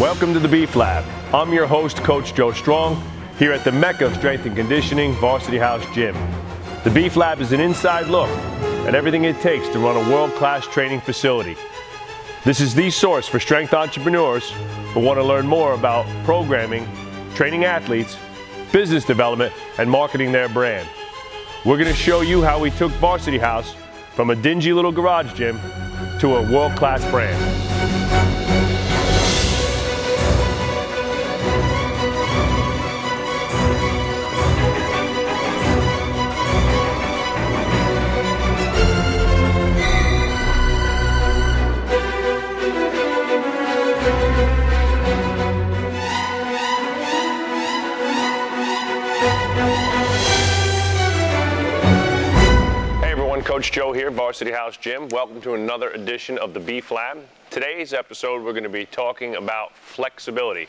Welcome to the Beef Lab. I'm your host, Coach Joe Strong, here at the Mecca of Strength and Conditioning, Varsity House Gym. The Beef Lab is an inside look at everything it takes to run a world-class training facility. This is the source for strength entrepreneurs who want to learn more about programming, training athletes, business development, and marketing their brand. We're going to show you how we took Varsity House from a dingy little garage gym to a world-class brand. Coach Joe here, Varsity House Gym. Welcome to another edition of the Beef Lab. Today's episode, we're going to be talking about flexibility,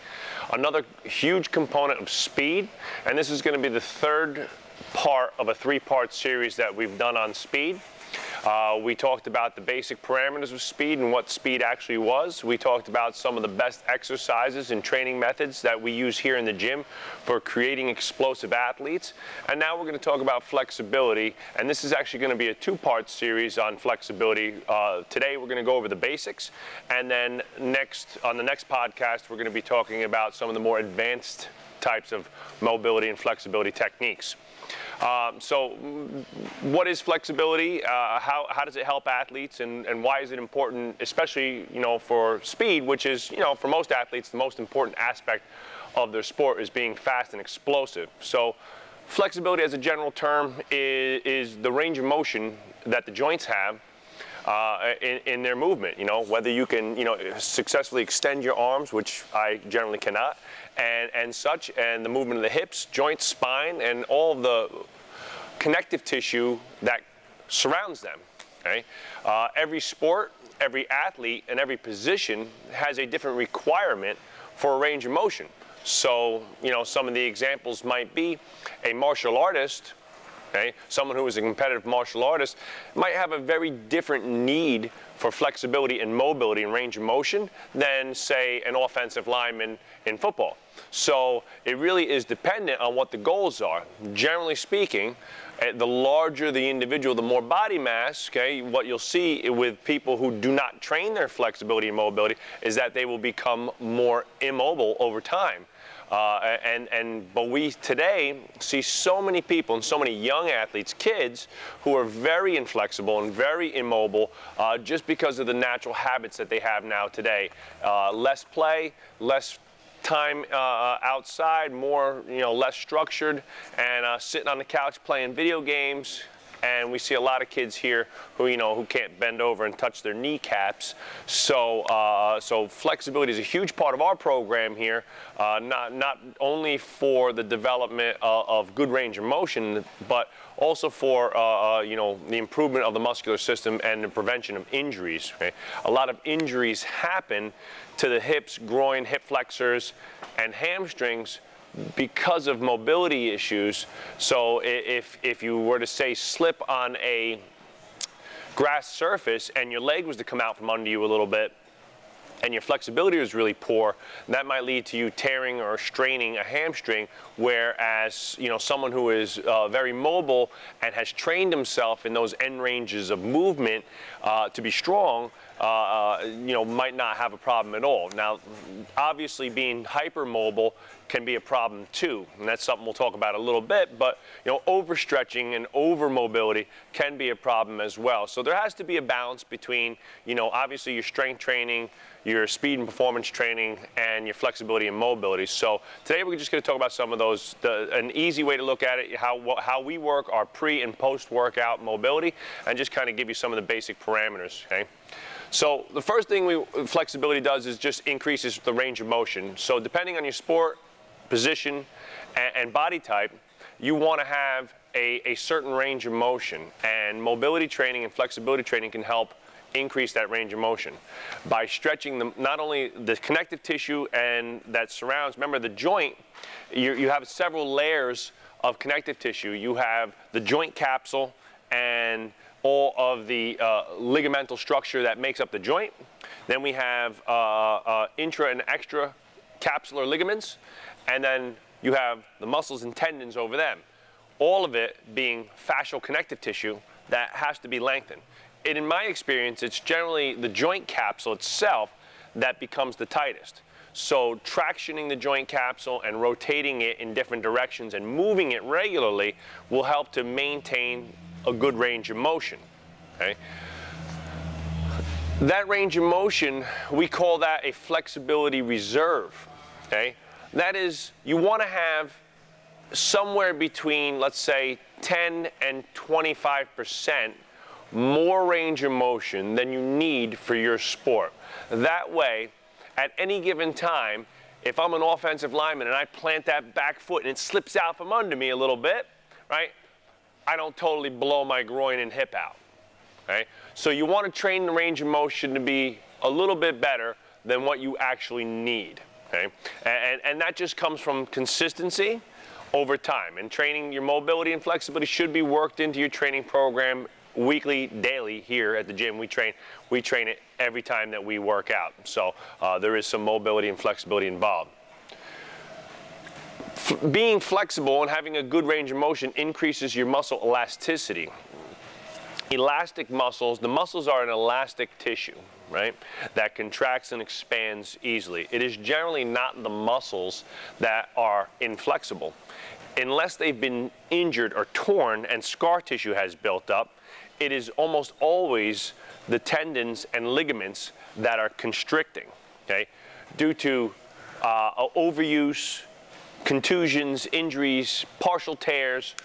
another huge component of speed, and this is going to be the third part of a three-part series that we've done on speed. We talked about the basic parameters of speed and what speed actually was. We talked about some of the best exercises and training methods that we use here in the gym for creating explosive athletes. And now we're going to talk about flexibility, and this is actually going to be a two-part series on flexibility. Today we're going to go over the basics, and then on the next podcast we're going to be talking about some of the more advanced types of mobility and flexibility techniques. So what is flexibility? How does it help athletes, and why is it important, especially, for speed, which is, for most athletes, the most important aspect of their sport is being fast and explosive. So flexibility as a general term is the range of motion that the joints have in their movement, whether you can, successfully extend your arms, which I generally cannot, and such, and the movement of the hips, joints, spine, and all of the connective tissue that surrounds them, okay? Every sport, every athlete, and every position has a different requirement for a range of motion. So, some of the examples might be a martial artist. Okay? Someone who is a competitive martial artist might have a very different need for flexibility and mobility and range of motion than, say, an offensive lineman in football. So it really is dependent on what the goals are. Generally speaking, the larger the individual, the more body mass, okay, what you'll see with people who do not train their flexibility and mobility is that they will become more immobile over time. But we today see so many people and so many young athletes, kids, who are very inflexible and very immobile just because of the natural habits that they have now today. Less play, less time outside, more, less structured, and sitting on the couch playing video games. And we see a lot of kids here who, who can't bend over and touch their kneecaps. So flexibility is a huge part of our program here, not only for the development of good range of motion, but also for, the improvement of the muscular system and the prevention of injuries. Okay? A lot of injuries happen to the hips, groin, hip flexors, and hamstrings because of mobility issues. So if you were to, say, slip on a grass surface and your leg was to come out from under you a little bit and your flexibility was really poor, that might lead to you tearing or straining a hamstring, whereas, someone who is very mobile and has trained himself in those end ranges of movement to be strong, might not have a problem at all. Now, obviously, being hypermobile can be a problem too, and that's something we'll talk about a little bit, but overstretching and overmobility can be a problem as well. So there has to be a balance between, obviously your strength training, your speed and performance training, and your flexibility and mobility. So today we're just going to talk about some of those, an easy way to look at it, how we work our pre and post-workout mobility, and just kind of give you some of the basic parameters, okay? So the first thing flexibility does is just increases the range of motion. So depending on your sport, position, and body type, you want to have a certain range of motion, and mobility training and flexibility training can help increase that range of motion by stretching not only the connective tissue and that surrounds, remember the joint, you have several layers of connective tissue. You have the joint capsule and all of the ligamental structure that makes up the joint. Then we have intra and extra capsular ligaments, and then you have the muscles and tendons over them. All of it being fascial connective tissue that has to be lengthened. And in my experience, it's generally the joint capsule itself that becomes the tightest. So tractioning the joint capsule and rotating it in different directions and moving it regularly will help to maintain a good range of motion. Okay? That range of motion, we call that a flexibility reserve. Okay? That is, you want to have somewhere between, let's say, 10 and 25% more range of motion than you need for your sport. That way, at any given time, if I'm an offensive lineman and I plant that back foot and it slips out from under me a little bit, right, I don't totally blow my groin and hip out. Okay? So you want to train the range of motion to be a little bit better than what you actually need. Okay? And that just comes from consistency over time. And training your mobility and flexibility should be worked into your training program weekly, daily here at the gym. We train it every time that we work out. So there is some mobility and flexibility involved. Being flexible and having a good range of motion increases your muscle elasticity. Elastic muscles, the muscles are an elastic tissue, right, that contracts and expands easily. It is generally not the muscles that are inflexible. Unless they've been injured or torn and scar tissue has built up, it is almost always the tendons and ligaments that are constricting, okay, due to overuse, contusions, injuries, partial tears,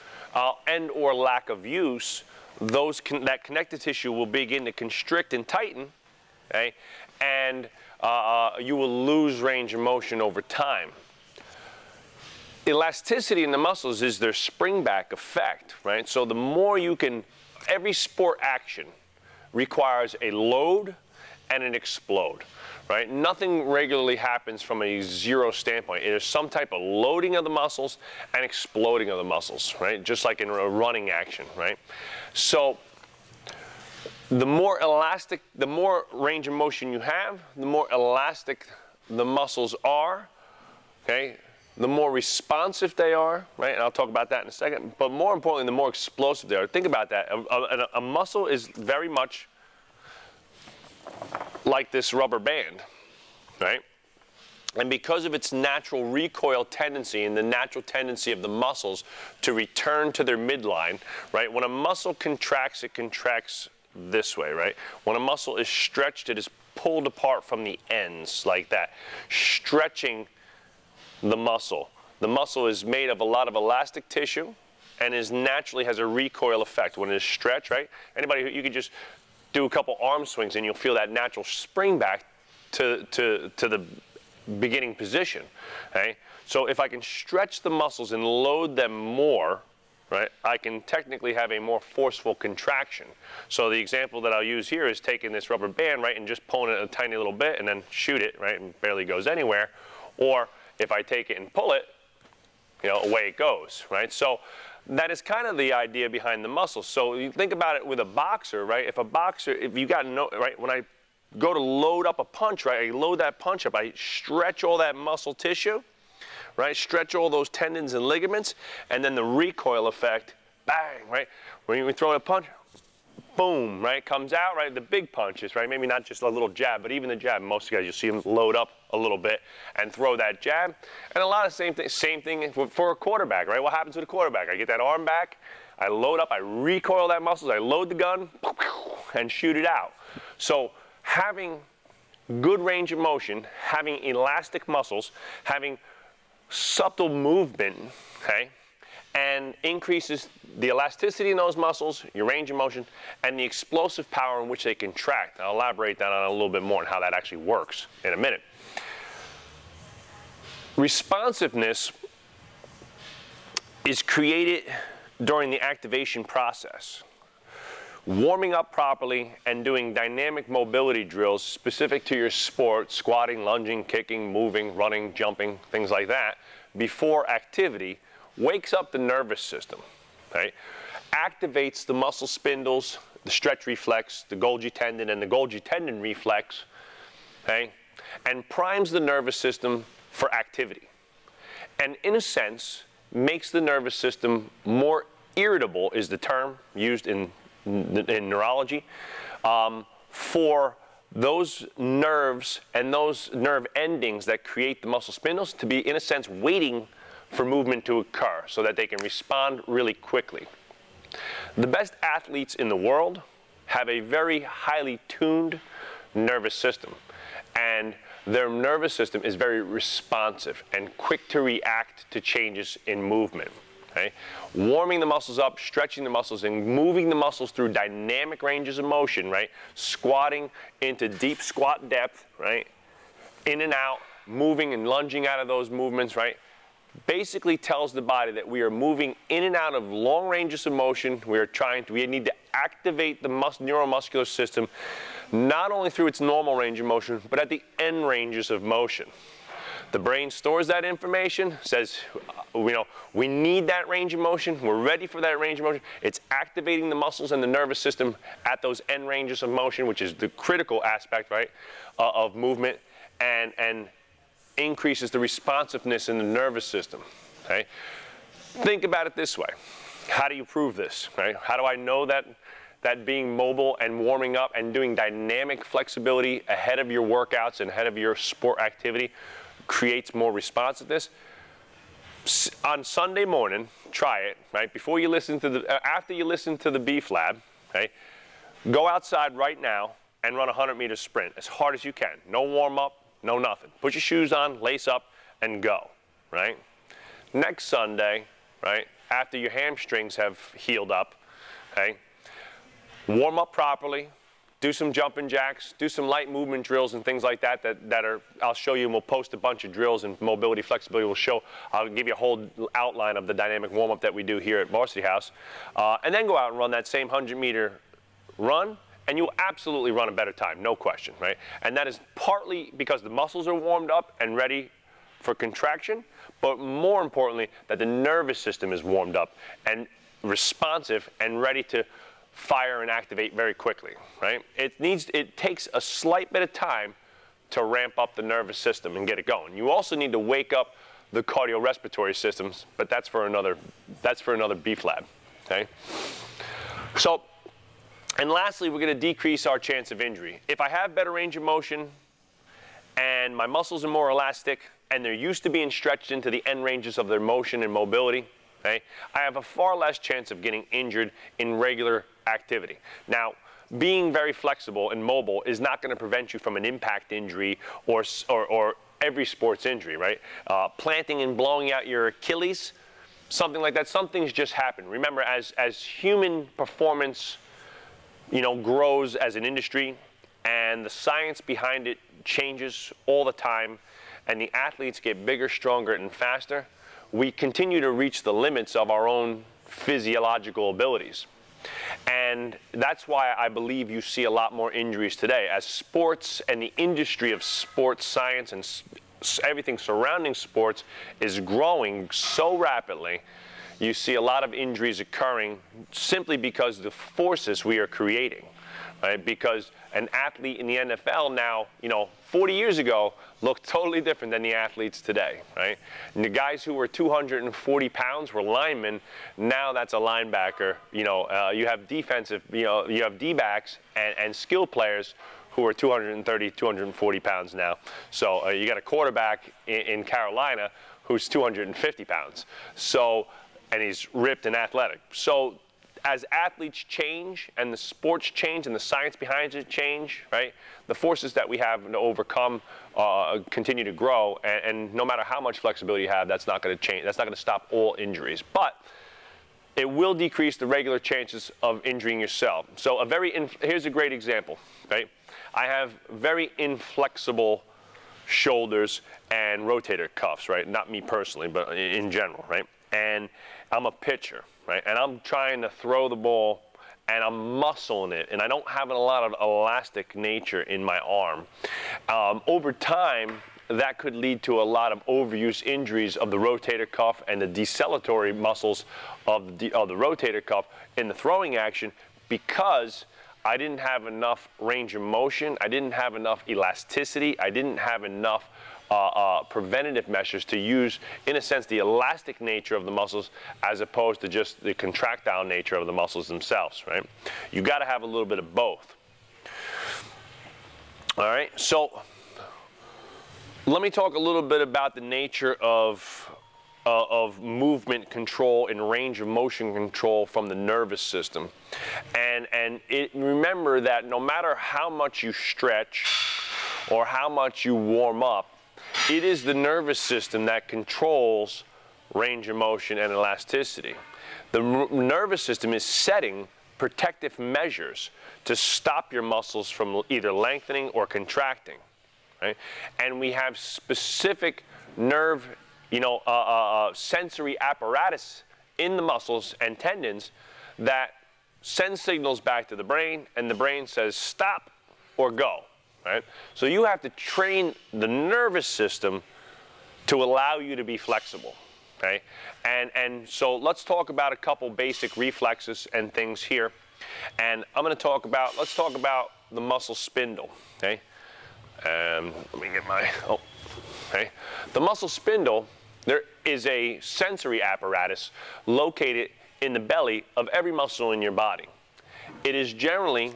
and or lack of use. That connective tissue will begin to constrict and tighten, okay, and you will lose range of motion over time. Elasticity in the muscles is their spring-back effect, right? So the more you can, every sport action requires a load and an explode, right? Nothing regularly happens from a zero standpoint. It is some type of loading of the muscles and exploding of the muscles, right? Just like in a running action, right? So the more elastic, the more range of motion you have, the more elastic the muscles are, okay? The more responsive they are, right? And I'll talk about that in a second. But more importantly, the more explosive they are. Think about that. A muscle is very much like this rubber band, right? And because of its natural recoil tendency and the natural tendency of the muscles to return to their midline, right? When a muscle contracts, it contracts this way, right? When a muscle is stretched, it is pulled apart from the ends like that, stretching the muscle. The muscle is made of a lot of elastic tissue and naturally has a recoil effect when it is stretched, right? Anybody, you could just do a couple arm swings and you'll feel that natural spring back to the beginning position, okay? So if I can stretch the muscles and load them more, right, I can technically have a more forceful contraction. So the example that I'll use here is taking this rubber band, right, and just pulling it a tiny little bit and then shoot it, right, and barely goes anywhere. Or if I take it and pull it, you know, away it goes, right? So that is kind of the idea behind the muscles. So you think about it with a boxer, right? If a boxer, if you got no, right, when I go to load up a punch, right, I load that punch up, I stretch all that muscle tissue, right? Stretch all those tendons and ligaments, and then the recoil effect, bang, right? When you throw a punch, boom, right? Comes out, right? The big punches, right? Maybe not just a little jab, but even the jab. Most guys, you'll see them load up a little bit and throw that jab. And a lot of same thing for a quarterback, right? What happens with a quarterback? I get that arm back, I load up, I recoil that muscles, I load the gun, and shoot it out. So having good range of motion, having elastic muscles, having subtle movement, okay, and increases the elasticity in those muscles, your range of motion, and the explosive power in which they contract. I'll elaborate that on a little bit more and how that actually works in a minute. Responsiveness is created during the activation process. Warming up properly and doing dynamic mobility drills specific to your sport, squatting, lunging, kicking, moving, running, jumping, things like that, before activity, wakes up the nervous system, right? Activates the muscle spindles, the stretch reflex, the Golgi tendon, and the Golgi tendon reflex, okay, and primes the nervous system for activity. And in a sense, makes the nervous system more irritable, is the term used in neurology, for those nerves and those nerve endings that create the muscle spindles to be, in a sense, waiting for movement to occur so that they can respond really quickly. The best athletes in the world have a very highly tuned nervous system, and their nervous system is very responsive and quick to react to changes in movement. Okay? Warming the muscles up, stretching the muscles, and moving the muscles through dynamic ranges of motion, right? Squatting into deep squat depth, right? In and out, moving and lunging out of those movements, right? Basically tells the body that we are moving in and out of long ranges of motion. We need to activate the neuromuscular system, not only through its normal range of motion, but at the end ranges of motion. The brain stores that information, says, we need that range of motion, we're ready for that range of motion. It's activating the muscles and the nervous system at those end ranges of motion, which is the critical aspect, right, of movement, and increases the responsiveness in the nervous system, okay? Think about it this way. How do you prove this, right? How do I know that being mobile and warming up and doing dynamic flexibility ahead of your workouts and ahead of your sport activity creates more responsiveness? On Sunday morning, try it, right? Before you listen to after you listen to the Beef Lab, okay? Go outside right now and run a 100-meter sprint as hard as you can. No warm up, no nothing. Put your shoes on, lace up, and go, right? Next Sunday, right, after your hamstrings have healed up, okay, warm up properly, do some jumping jacks, do some light movement drills and things like that I'll show you, and we'll post a bunch of drills and mobility, flexibility. I'll give you a whole outline of the dynamic warm-up that we do here at Varsity House. And then go out and run that same 100-meter run, and you'll absolutely run a better time, no question, right? And that is partly because the muscles are warmed up and ready for contraction, but more importantly, that the nervous system is warmed up and responsive and ready to fire and activate very quickly, right? It takes a slight bit of time to ramp up the nervous system and get it going. You also need to wake up the cardiorespiratory systems, but that's for another Beef Lab, okay? So, and lastly, we're going to decrease our chance of injury. If I have better range of motion and my muscles are more elastic and they're used to being stretched into the end ranges of their motion and mobility, okay, I have a far less chance of getting injured in regular activity. Now, being very flexible and mobile is not going to prevent you from an impact injury or every sports injury, right? Planting and blowing out your Achilles, something like that. Some things just happen. Remember, as human performance, grows as an industry, and the science behind it changes all the time, and the athletes get bigger, stronger, and faster, we continue to reach the limits of our own physiological abilities. And that's why I believe you see a lot more injuries today. As sports and the industry of sports science and everything surrounding sports is growing so rapidly, you see a lot of injuries occurring simply because of the forces we are creating, right? Because an athlete in the NFL now, 40 years ago, looked totally different than the athletes today, right? And the guys who were 240 pounds were linemen. Now that's a linebacker. You have defensive, you have D-backs and skill players who are 230, 240 pounds now. So you got a quarterback in Carolina who's 250 pounds. So, and he's ripped and athletic. So as athletes change and the sports change and the science behind it change, right, the forces that we have to overcome continue to grow, and no matter how much flexibility you have, that's not going to change. That's not going to stop all injuries, but it will decrease the regular chances of injuring yourself. So here's a great example, right? I have very inflexible shoulders and rotator cuffs, right? Not me personally, but in general, right? And I'm a pitcher, right? And I'm trying to throw the ball and I'm muscling it, and I don't have a lot of elastic nature in my arm. Over time, that could lead to a lot of overuse injuries of the rotator cuff and the decellatory muscles of the rotator cuff in the throwing action, because I didn't have enough range of motion, I didn't have enough elasticity, I didn't have enough preventative measures to use, in a sense, the elastic nature of the muscles as opposed to just the contractile nature of the muscles themselves, right? You got to have a little bit of both. All right, so let me talk a little bit about the nature of movement control and range of motion control from the nervous system. And remember that no matter how much you stretch or how much you warm up, it is the nervous system that controls range of motion and elasticity. The nervous system is setting protective measures to stop your muscles from either lengthening or contracting, right? And we have specific nerve, sensory apparatus in the muscles and tendons that send signals back to the brain, and the brain says stop or go, right? So you have to train the nervous system to allow you to be flexible, okay? And so let's talk about a couple basic reflexes and things here. And I'm going to talk about, let's talk about the muscle spindle, okay? Let me get my, okay. The muscle spindle, there is a sensory apparatus located in the belly of every muscle in your body. It is generally,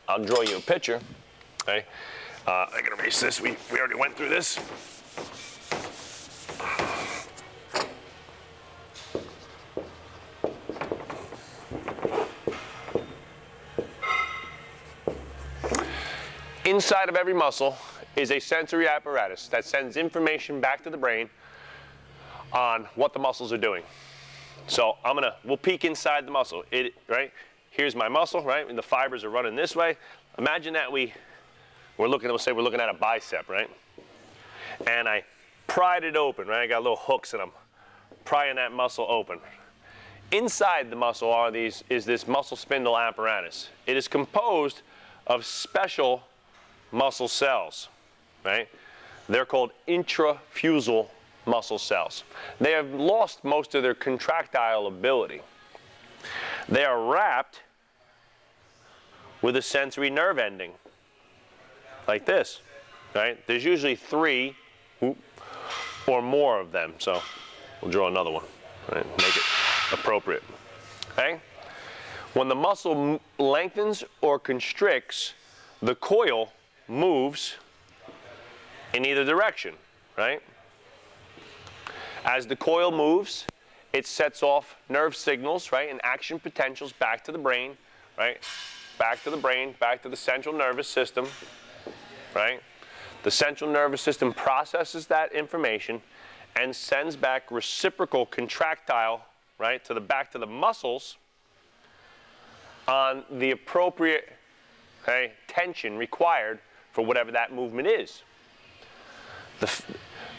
I'll draw you a picture, okay? I can erase this, we already went through this. Inside of every muscle is a sensory apparatus that sends information back to the brain on what the muscles are doing. So we'll peek inside the muscle. Right? Here's my muscle, right? And the fibers are running this way. Imagine that we'll say we're looking at a bicep, right? And I pried it open, right? I got little hooks and I'm prying that muscle open. Inside the muscle is this muscle spindle apparatus. It is composed of special muscle cells, right? They're called intrafusal muscle cells. They have lost most of their contractile ability. They are wrapped with a sensory nerve ending, like this, right? There's usually 3 or more of them, so we'll draw another one, right? Make it appropriate, okay? When the muscle lengthens or constricts, the coil moves in either direction, right? As the coil moves, it sets off nerve signals, right, and action potentials back to the brain, right? Back to the brain, back to the central nervous system, right? The central nervous system processes that information and sends back reciprocal contractile, right, back to the muscles on the appropriate, okay, tension required for whatever that movement is.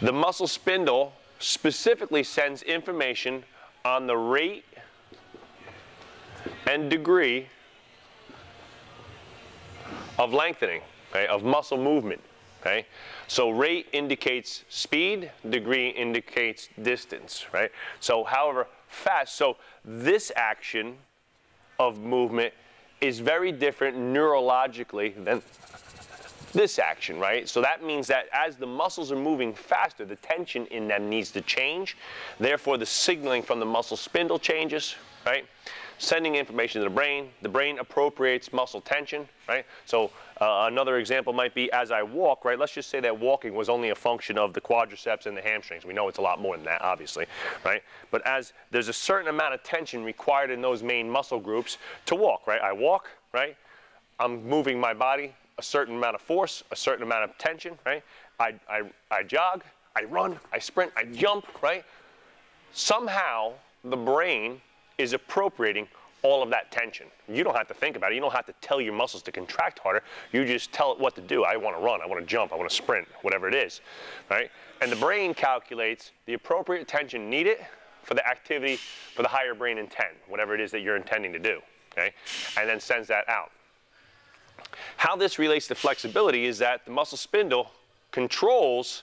The muscle spindle specifically sends information on the rate and degree of lengthening, okay, of muscle movement. Okay? So rate indicates speed, degree indicates distance, right? So however fast, so this action of movement is very different neurologically than this action, right? So that means that as the muscles are moving faster, the tension in them needs to change. Therefore, the signaling from the muscle spindle changes, right? Sending information to the brain appropriates muscle tension, right? So another example might be as I walk, right? Let's just say that walking was only a function of the quadriceps and the hamstrings. We know it's a lot more than that, obviously, right? But as there's a certain amount of tension required in those main muscle groups to walk, right? I walk, right? I'm moving my body, a certain amount of force, a certain amount of tension, right? I jog, I run, I sprint, I jump, right? Somehow the brain is appropriating all of that tension. You don't have to think about it. You don't have to tell your muscles to contract harder. You just tell it what to do. I want to run, I want to jump, I want to sprint, whatever it is, right? And the brain calculates the appropriate tension needed for the activity, for the higher brain intent, whatever it is that you're intending to do, okay? And then sends that out. How this relates to flexibility is that the muscle spindle controls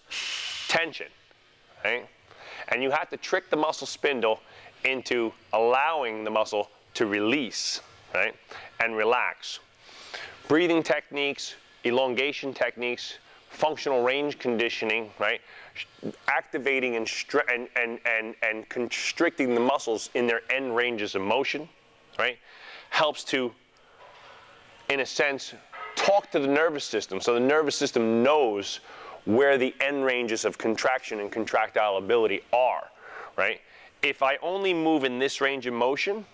tension, right? And you have to trick the muscle spindle into allowing the muscle to release, right? And relax. Breathing techniques, elongation techniques, functional range conditioning, right? Activating and constricting the muscles in their end ranges of motion, right? Helps to, in a sense, talk to the nervous system, so the nervous system knows where the end ranges of contraction and contractile ability are, right? If I only move in this range of motion,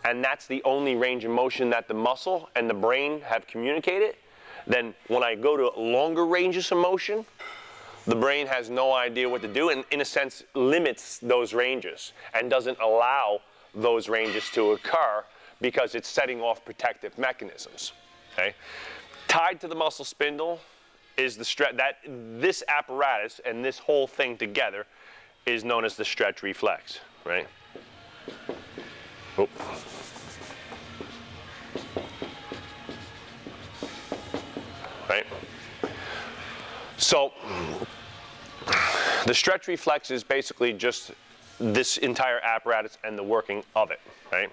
and that's the only range of motion that the muscle and the brain have communicated, then when I go to longer ranges of motion, the brain has no idea what to do and, in a sense, limits those ranges and doesn't allow those ranges to occur because it's setting off protective mechanisms, okay? Tied to the muscle spindle is the stretch, this apparatus and this whole thing together is known as the stretch reflex, right? Oh. Right? So the stretch reflex is basically just this entire apparatus and the working of it, right?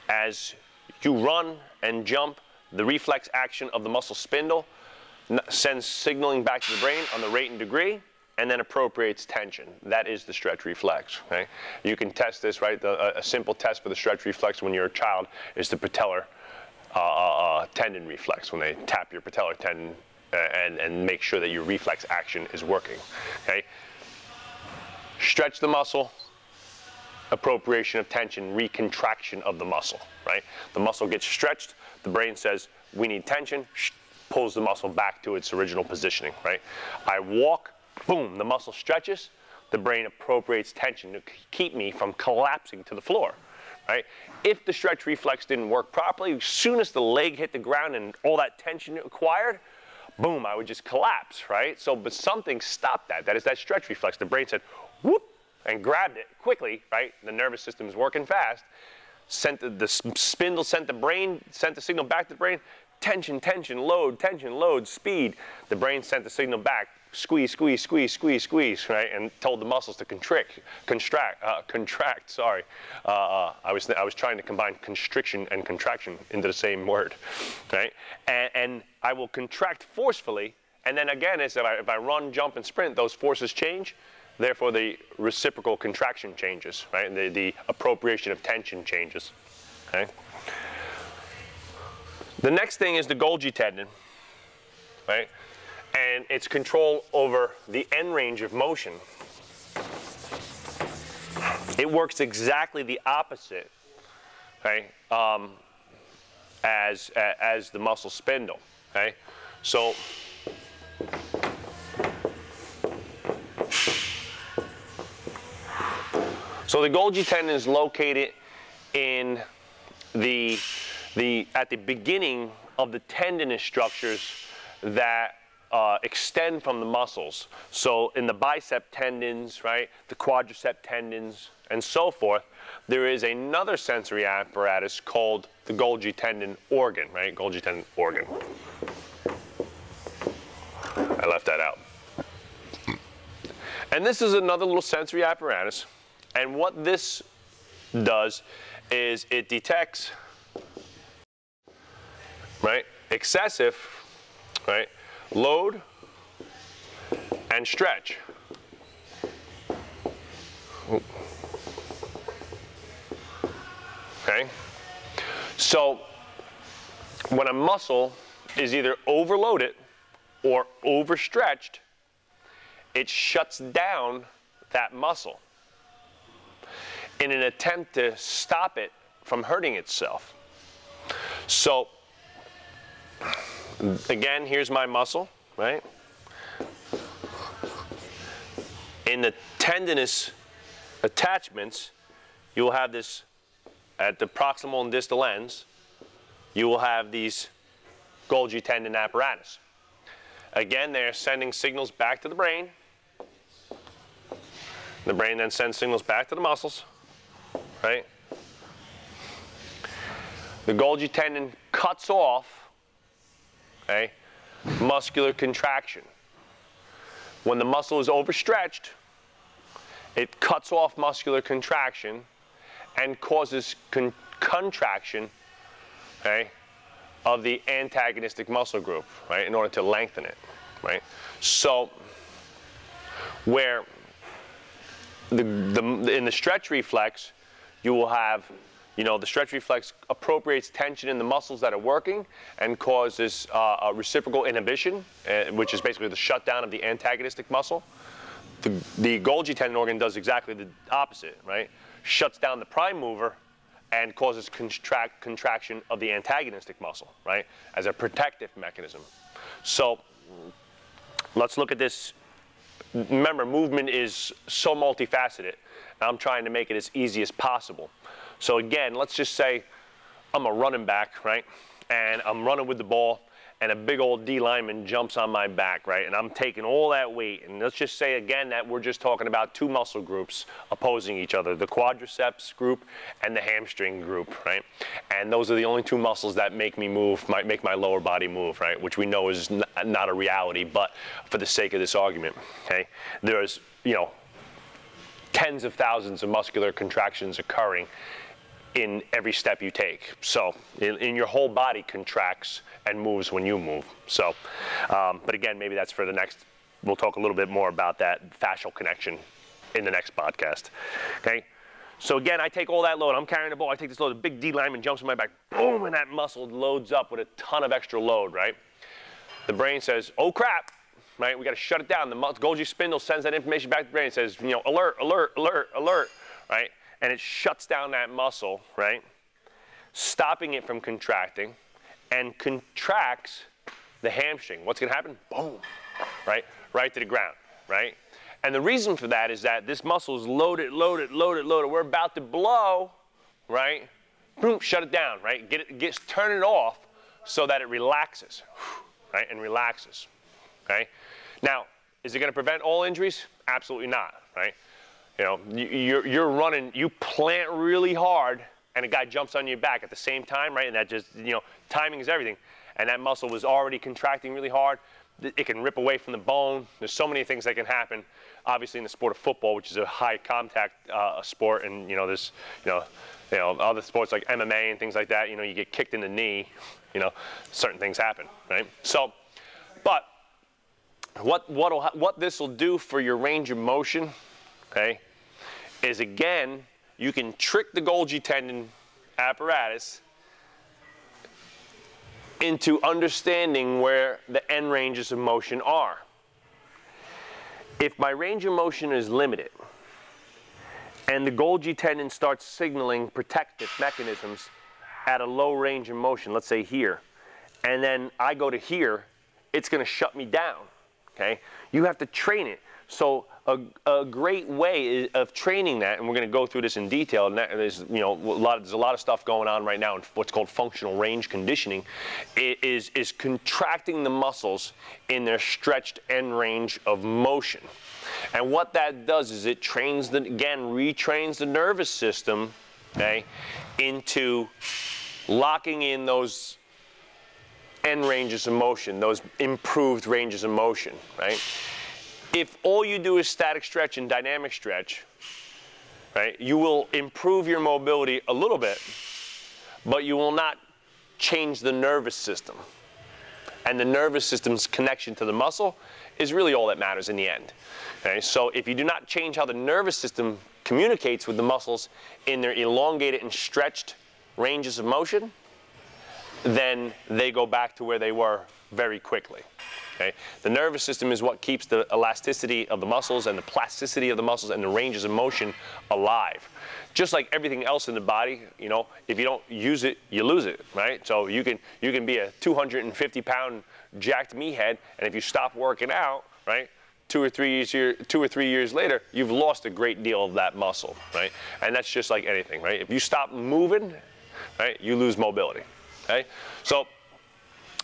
As you run and jump, the reflex action of the muscle spindle sends signaling back to the brain on the rate and degree, and then appropriates tension. That is the stretch reflex, right? You can test this, right? A simple test for the stretch reflex when you're a child is the patellar tendon reflex, when they tap your patellar tendon and make sure that your reflex action is working, okay? Stretch the muscle, appropriation of tension, recontraction of the muscle, right? The muscle gets stretched, the brain says, we need tension, pulls the muscle back to its original positioning, right? I walk, boom, the muscle stretches, the brain appropriates tension to keep me from collapsing to the floor, right? If the stretch reflex didn't work properly, as soon as the leg hit the ground and all that tension acquired, boom, I would just collapse, right? So, but something stopped that. That is that stretch reflex. The brain said, whoop, and grabbed it quickly, right? The nervous system is working fast. The spindle sent the signal back to the brain. Tension, tension, load, speed. The brain sent the signal back. Squeeze, squeeze, squeeze, squeeze, squeeze, right? And told the muscles to contract, sorry. I was trying to combine constriction and contraction into the same word, right? And I will contract forcefully, and then again, if I run, jump, and sprint, those forces change. Therefore, the reciprocal contraction changes, right? The appropriation of tension changes, okay? The next thing is the Golgi tendon, right? And its control over the end range of motion. It works exactly the opposite, okay, as the muscle spindle, okay? So the Golgi tendon is located in at the beginning of the tendinous structures that extend from the muscles. So in the bicep tendons, right, the quadricep tendons, and so forth, there is another sensory apparatus called the Golgi tendon organ, right? Golgi tendon organ. I left that out. And this is another little sensory apparatus. And what this does is it detects, right, excessive, right, load and stretch. Okay? So when a muscle is either overloaded or overstretched, it shuts down that muscle in an attempt to stop it from hurting itself. So again, here's my muscle, right? In the tendinous attachments, you will have this at the proximal and distal ends, you will have these Golgi tendon apparatus. Again, they're sending signals back to the brain. The brain then sends signals back to the muscles, right? The Golgi tendon cuts off, okay, muscular contraction. When the muscle is overstretched, it cuts off muscular contraction and causes contraction, okay, of the antagonistic muscle group, right, in order to lengthen it, right? So where in the stretch reflex, you will have, the stretch reflex appropriates tension in the muscles that are working and causes a reciprocal inhibition, which is basically the shutdown of the antagonistic muscle. The Golgi tendon organ does exactly the opposite, right? Shuts down the prime mover and causes contraction of the antagonistic muscle, right, as a protective mechanism. So let's look at this. Remember, movement is so multifaceted. I'm trying to make it as easy as possible. So again, let's just say I'm a running back, right, and I'm running with the ball, and a big old D lineman jumps on my back, right, and I'm taking all that weight. And let's just say again that we're just talking about two muscle groups opposing each other, the quadriceps group and the hamstring group, right? And those are the only two muscles that make me move, might make my lower body move, right, which we know is not a reality, but for the sake of this argument, okay, there's, tens of thousands of muscular contractions occurring in every step you take. So in your whole body contracts and moves when you move. So, but again, maybe that's for the next, we'll talk a little bit more about that fascial connection in the next podcast, okay? So again, I take all that load, I'm carrying the ball, I take this load, a big D lineman jumps on my back, boom, and that muscle loads up with a ton of extra load, right? The brain says, oh crap, right? We gotta shut it down. The Golgi spindle sends that information back to the brain and says, alert, alert, alert, alert, right? And it shuts down that muscle, right, stopping it from contracting, and contracts the hamstring. What's going to happen? Boom, right to the ground, right? And the reason for that is that this muscle is loaded, loaded, loaded, loaded. We're about to blow, right? Boom, shut it down, right? Turn it off so that it relaxes, right, and relaxes, okay? Now, is it going to prevent all injuries? Absolutely not, right? You're running, you plant really hard, and a guy jumps on your back at the same time, right? And that just, timing is everything. And that muscle was already contracting really hard. It can rip away from the bone. There's so many things that can happen. Obviously, in the sport of football, which is a high contact sport, and there's, other sports like MMA and things like that. You get kicked in the knee. Certain things happen, right? So, but what this will do for your range of motion, okay, is again, you can trick the Golgi tendon apparatus into understanding where the end ranges of motion are. If my range of motion is limited and the Golgi tendon starts signaling protective mechanisms at a low range of motion, let's say here, and then I go to here, it's going to shut me down, okay? You have to train it. So a great way of training that, and we're going to go through this in detail, and there's there's a lot of stuff going on right now in what's called functional range conditioning, is contracting the muscles in their stretched end range of motion. And what that does is it trains retrains the nervous system, okay, into locking in those end ranges of motion, those improved ranges of motion, right? If all you do is static stretch and dynamic stretch, right, you will improve your mobility a little bit, but you will not change the nervous system. And the nervous system's connection to the muscle is really all that matters in the end. Okay? So if you do not change how the nervous system communicates with the muscles in their elongated and stretched ranges of motion, then they go back to where they were very quickly. Okay? The nervous system is what keeps the elasticity of the muscles and the plasticity of the muscles and the ranges of motion alive. Just like everything else in the body, if you don't use it, you lose it, right? So you can be a 250-pound jacked meathead, and if you stop working out, right, 2 or 3 years later, you've lost a great deal of that muscle, right? And that's just like anything, right? If you stop moving, right, you lose mobility, okay? So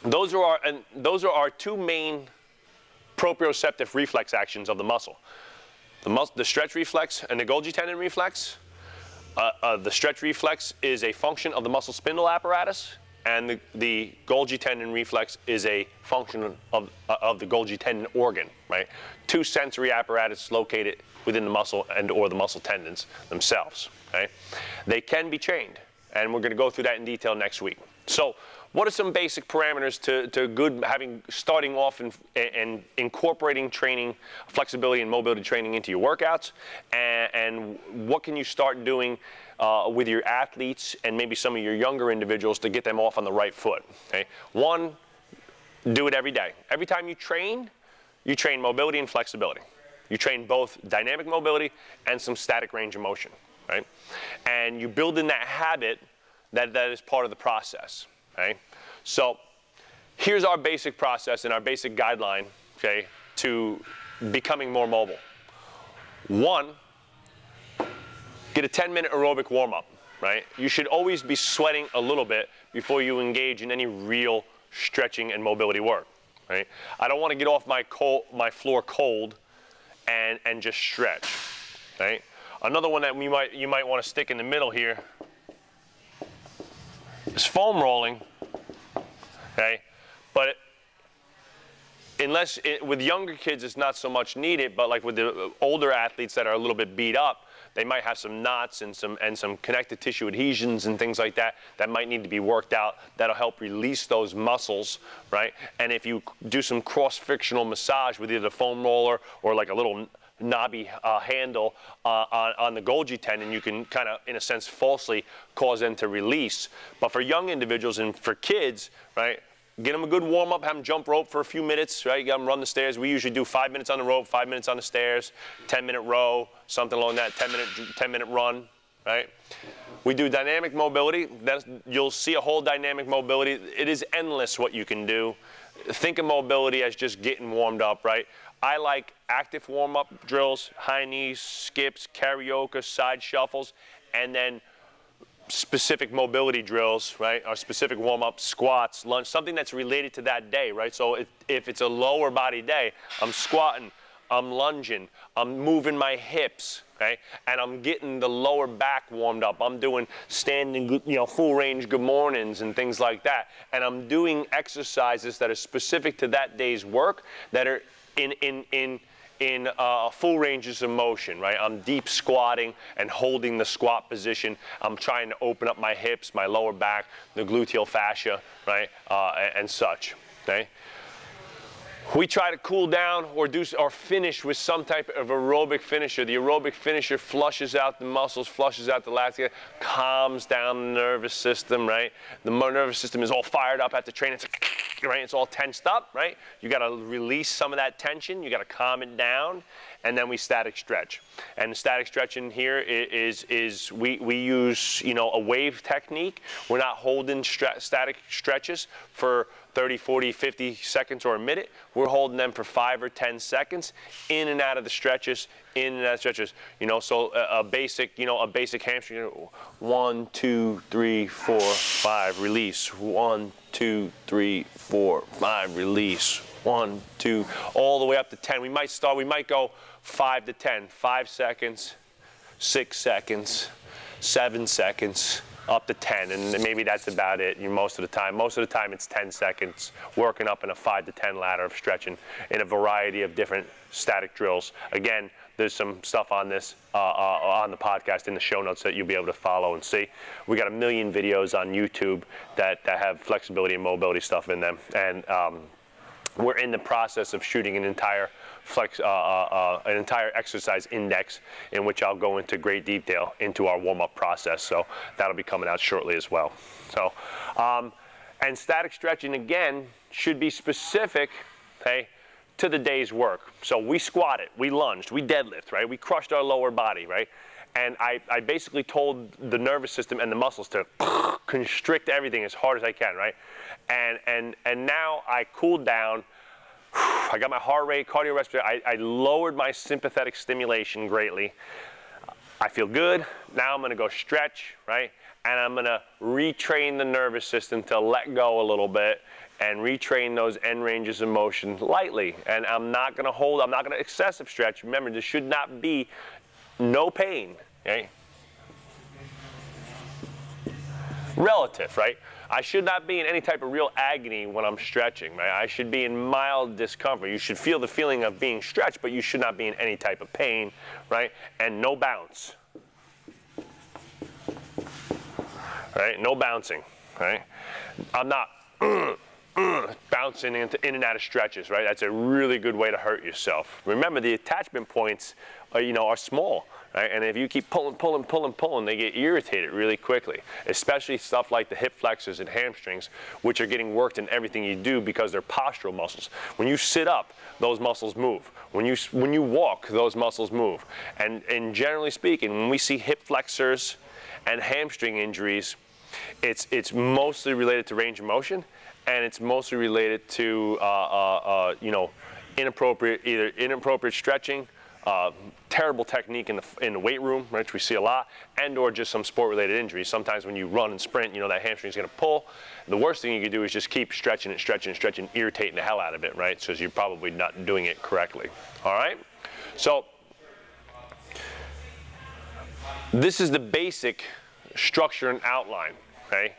those are our two main proprioceptive reflex actions of the muscle. The stretch reflex and the Golgi tendon reflex. The stretch reflex is a function of the muscle spindle apparatus, and the Golgi tendon reflex is a function of the Golgi tendon organ, right? Two sensory apparatus located within the muscle or the muscle tendons themselves, okay? They can be trained, and we're going to go through that in detail next week. So what are some basic parameters to good starting off and incorporating training, flexibility and mobility training into your workouts, and what can you start doing with your athletes and maybe some of your younger individuals to get them off on the right foot? Okay? One, do it every day. Every time you train mobility and flexibility. You train both dynamic mobility and some static range of motion, right? And you build in that habit that is part of the process, okay? So here's our basic process and our basic guideline, okay, to becoming more mobile. One, get a 10-minute aerobic warm-up, right? You should always be sweating a little bit before you engage in any real stretching and mobility work, right? I don't want to get off my floor cold and just stretch, right? Another one that you might want to stick in the middle here is foam rolling, okay? But with younger kids, it's not so much needed, but like with the older athletes that are a little bit beat up, they might have some knots and some connective tissue adhesions and things like that that might need to be worked out. That'll help release those muscles, right? And if you do some cross-frictional massage with either the foam roller or like a little knobby handle on the Golgi tendon, you can kind of, in a sense, falsely cause them to release. But for young individuals and for kids, right, get them a good warm-up, have them jump rope for a few minutes, right? Get them run the stairs. We usually do 5 minutes on the rope, 5 minutes on the stairs, 10-minute row, something along that, 10-minute run, right? We do dynamic mobility. You'll see a whole dynamic mobility. It is endless what you can do. Think of mobility as just getting warmed up, right? I like active warm-up drills, high knees, skips, karaoke, side shuffles, and then specific mobility drills, right? Or specific warm-up, squats, lunge, something that's related to that day, right? So if it's a lower body day, I'm squatting, I'm lunging, I'm moving my hips, okay? And I'm getting the lower back warmed up. I'm doing standing, full range good mornings and things like that. And I'm doing exercises that are specific to that day's work that are in full ranges of motion, right? I'm deep squatting and holding the squat position. I'm trying to open up my hips, my lower back, the gluteal fascia, right? And such, okay? We try to cool down or finish with some type of aerobic finisher. The aerobic finisher flushes out the muscles, flushes out the lactate, calms down the nervous system, right? The nervous system is all fired up at the train. It's right? It's all tensed up, right? You got to release some of that tension. You got to calm it down, and then we static stretch. And the static stretching here is we use a wave technique. We're not holding static stretches for 30, 40, 50 seconds or a minute. We're holding them for 5 or 10 seconds, in and out of the stretches, in and out of stretches. So a basic hamstring. 1, 2, 3, 4, 5, release. 1, 2, 3, 4, 5, release. 1, 2, all the way up to 10. We might go 5 to 10, 5 seconds, 6 seconds, 7 seconds, up to 10, and maybe that's about it most of the time. Most of the time it's 10 seconds, working up in a 5 to 10 ladder of stretching in a variety of different static drills. Again, there's some stuff on this on the podcast in the show notes that you'll be able to follow and see. We got a million videos on YouTube that have flexibility and mobility stuff in them, and we're in the process of shooting an entire exercise index in which I'll go into great detail into our warm-up process. So that'll be coming out shortly as well. So, and static stretching again should be specific, okay, to the day's work. So we squatted, we lunged, we deadlift, right? We crushed our lower body, right? And I basically told the nervous system and the muscles to constrict everything as hard as I can, right? And now I cooled down. I got my heart rate, cardiorespiratory. I lowered my sympathetic stimulation greatly. I feel good. Now I'm going to go stretch, right? And I'm going to retrain the nervous system to let go a little bit and retrain those end ranges of motion lightly. And I'm not going to hold, I'm not going to excessive stretch. Remember, there should not be no pain, okay? Relative, right? I should not be in any type of real agony when I'm stretching, right? I should be in mild discomfort. You should feel the feeling of being stretched, but you should not be in any type of pain, right? And no bounce, right? No bouncing, right? I'm not bouncing in and out of stretches, right? That's a really good way to hurt yourself. Remember, the attachment points are small, right? And if you keep pulling, they get irritated really quickly, especially stuff like the hip flexors and hamstrings, which are getting worked in everything you do because they're postural muscles. When you sit up, those muscles move. When you walk, those muscles move. And generally speaking, when we see hip flexors and hamstring injuries, it's mostly related to range of motion, and it's mostly related to inappropriate stretching, terrible technique in the weight room, which we see a lot, and/or just some sport-related injuries. Sometimes when you run and sprint, that hamstring's going to pull. The worst thing you can do is just keep stretching, irritating the hell out of it, right? So you're probably not doing it correctly. All right. So this is the basic structure and outline. Okay.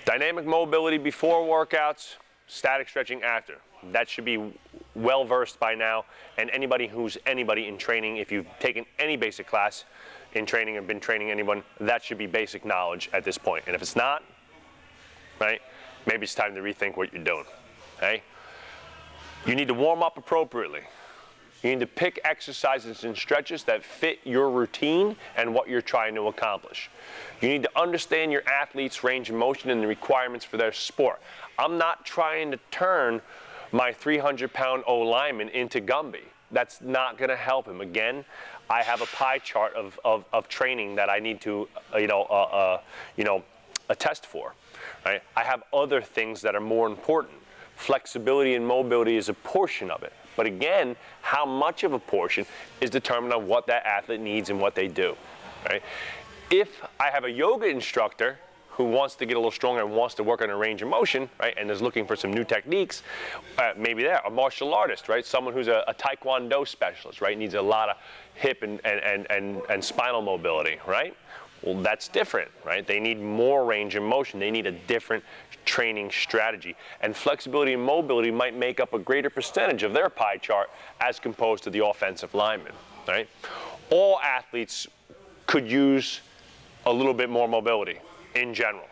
Dynamic mobility before workouts, static stretching after. That should be well versed by now, and anybody who's in training, if you've taken any basic class in training or been training anyone, that should be basic knowledge at this point. And if it's not, right, maybe it's time to rethink what you're doing. Okay? You need to warm up appropriately. You need to pick exercises and stretches that fit your routine and what you're trying to accomplish. You need to understand your athlete's range of motion and the requirements for their sport. I'm not trying to turn my 300-pound O lineman into Gumby. That's not going to help him. Again, I have a pie chart of training that I need to, attest for. Right? I have other things that are more important. Flexibility and mobility is a portion of it. But again, how much of a portion is determined on what that athlete needs and what they do. Right? If I have a yoga instructor who wants to get a little stronger and wants to work on a range of motion, right, and is looking for some new techniques, maybe a martial artist, right, someone who's a taekwondo specialist, right, needs a lot of hip and spinal mobility, right? Well, that's different, right? They need more range of motion. They need a different training strategy. And flexibility and mobility might make up a greater percentage of their pie chart as opposed to the offensive lineman, right? All athletes could use a little bit more mobility in general.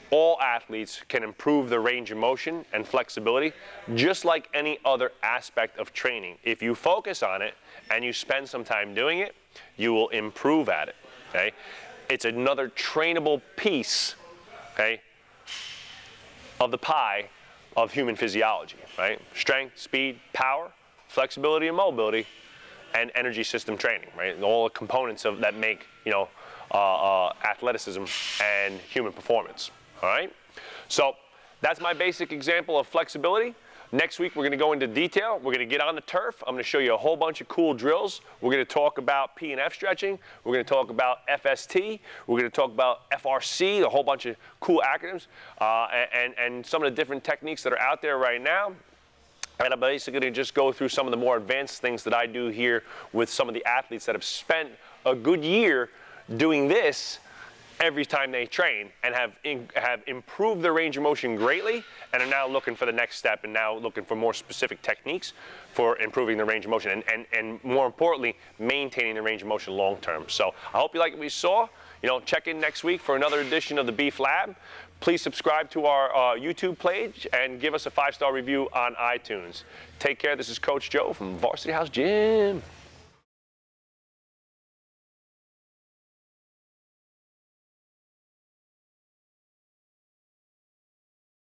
All athletes can improve their range of motion and flexibility just like any other aspect of training. If you focus on it and you spend some time doing it, you will improve at it, okay? It's another trainable piece, okay, of the pie of human physiology, right? Strength, speed, power, flexibility and mobility, and energy system training, right? All the components of that make, athleticism and human performance, all right? So that's my basic example of flexibility. Next week, we're going to go into detail. We're going to get on the turf. I'm going to show you a whole bunch of cool drills. We're going to talk about P and F stretching. We're going to talk about FST. We're going to talk about FRC, a whole bunch of cool acronyms, and some of the different techniques that are out there right now. And I'm basically going to just go through some of the more advanced things that I do here with some of the athletes that have spent a good year doing this every time they train and have improved their range of motion greatly and are now looking for the next step and now looking for more specific techniques for improving their range of motion and more importantly, maintaining the range of motion long term. So I hope you like what we saw. Check in next week for another edition of the Beef Lab. Please subscribe to our YouTube page and give us a 5-star review on iTunes. Take care. This is Coach Joe from Varsity House Gym.